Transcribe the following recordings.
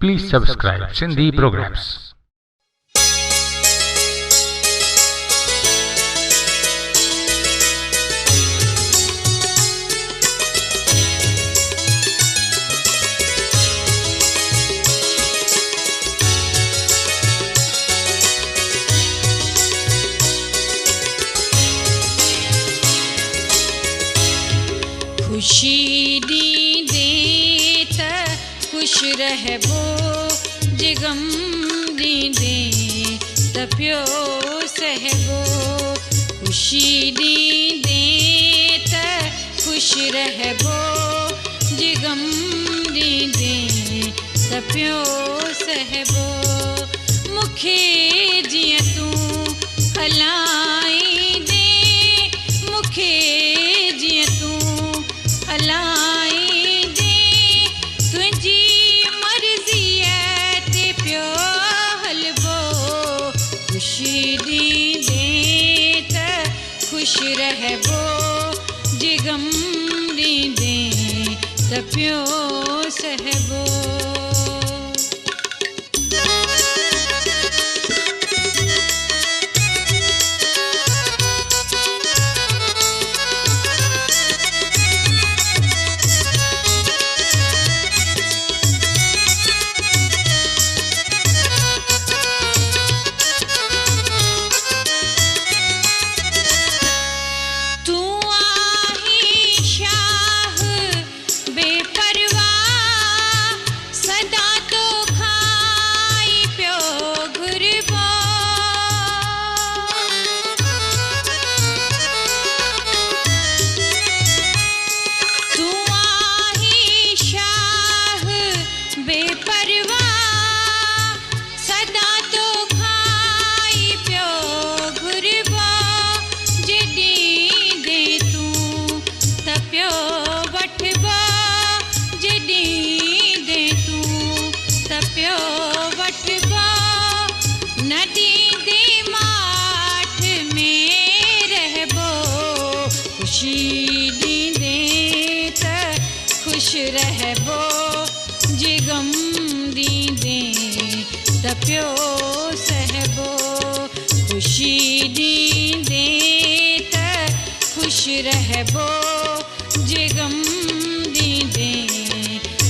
Please subscribe Sindhi Programs. खुशी दीदे त खुश रहबो जे गम दीदे त प्यो सहबो। खुशी दीदे त खुश रहबो जे गम दीदे त प्यो सहबो। मूंखे जीअं तूं हलाई दे, मूंखे जीअं तूं हलाई दे, तुंहिंजी मर्ज़ीअ ते पियो हलबो। खुशी ॾींदे त ख़ुश रहबो जे गम ॾींदे त पियो सहबो। रहबो जे गम दीदे त प्यो सहबो। खुशी दीदे त खुश रहबो जे गम दीदे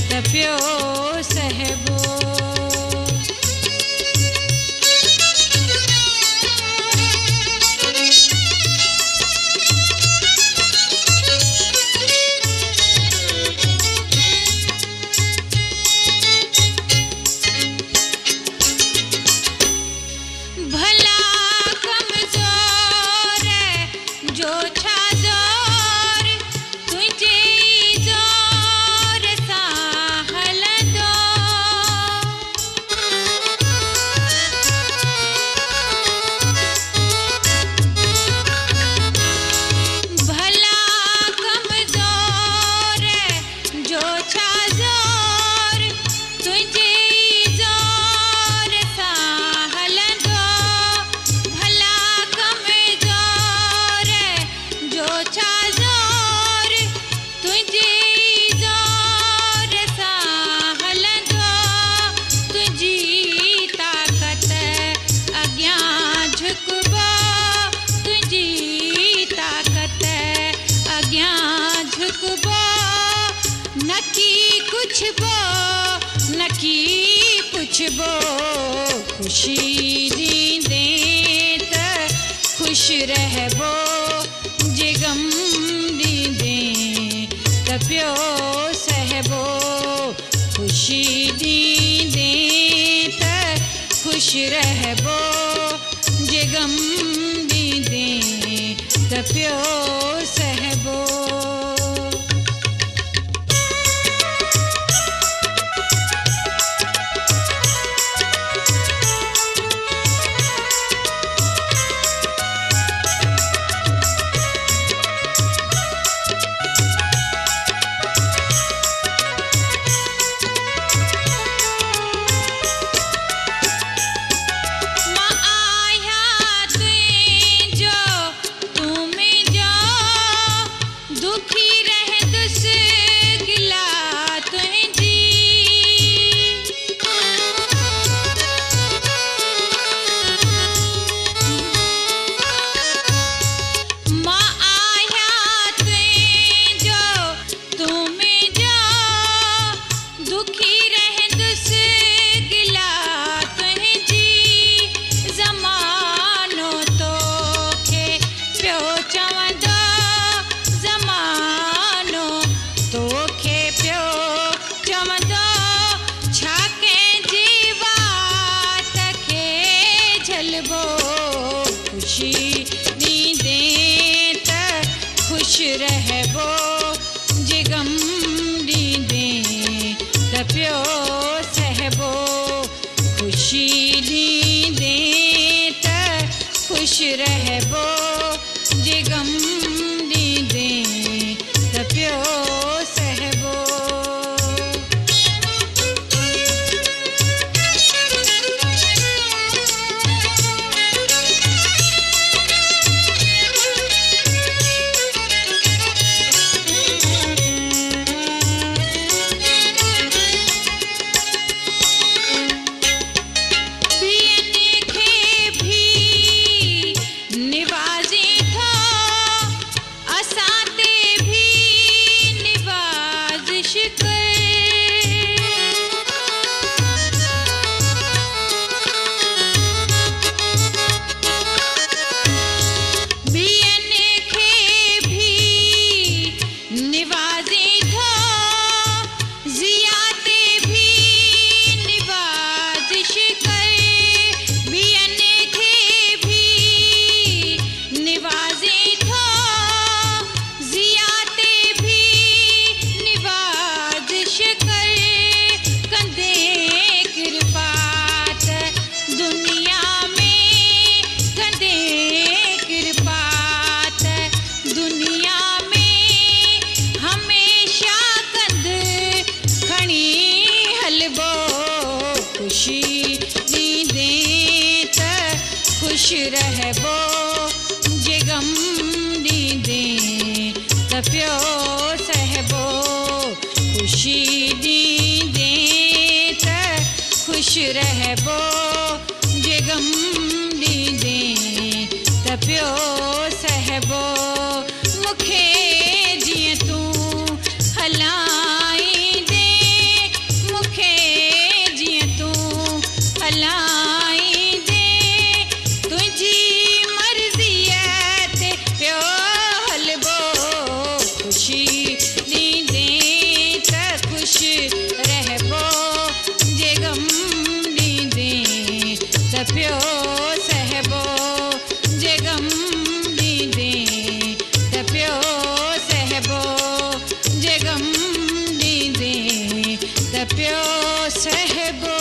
त प्यो सहबो। खुशी दीदे त खुश रहबो जे गम दीदे त प्यो सहबो। खुशी दीदे त खुश रहबो जे गम दीदे त प्यो सहबो। ख़ुशी ॾींदे त ख़ुशि रहबो जे ग़म ॾींदे त पियो सहबो ख़ुशी ॾींदे त ख़ुशि रहबो जे ग़म ॾींदे त पियो सहबो मूंखे जीअं तूं हलाईंदे मूंखे जीअं तूं हलाईंदे तुंहिंजी मर्ज़ीअ ते पियो हलबो ख़ुशी ॾींदे त ख़ुशि रहबो जे ग़म ॾींदे त पियो सहबो जे ग़म ॾींदे त पियो सहबो जे ग़म ॾींदे त पियो सहबो